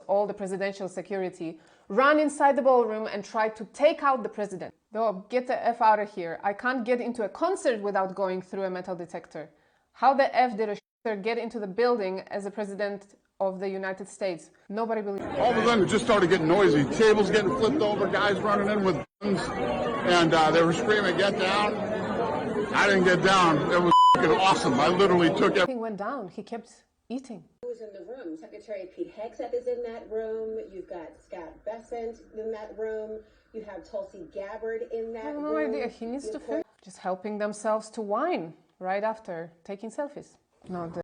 all the presidential security, run inside the ballroom and try to take out the president. Oh, get the F out of here. I can't get into a concert without going through a metal detector. How the F did a shooter get into the building as a president of the United States? Nobody believes. All of a sudden, it just started getting noisy. Tables getting flipped over, guys running in with guns, and they were screaming, "Get down!" I didn't get down. It was awesome. I literally took everything. Went down. He kept eating. Who was in the room? Secretary Pete Hegseth is in that room. You've got Scott Bessent in that room. You have Tulsi Gabbard in that room. No idea. He needs to finish. Just helping themselves to wine right after taking selfies. No,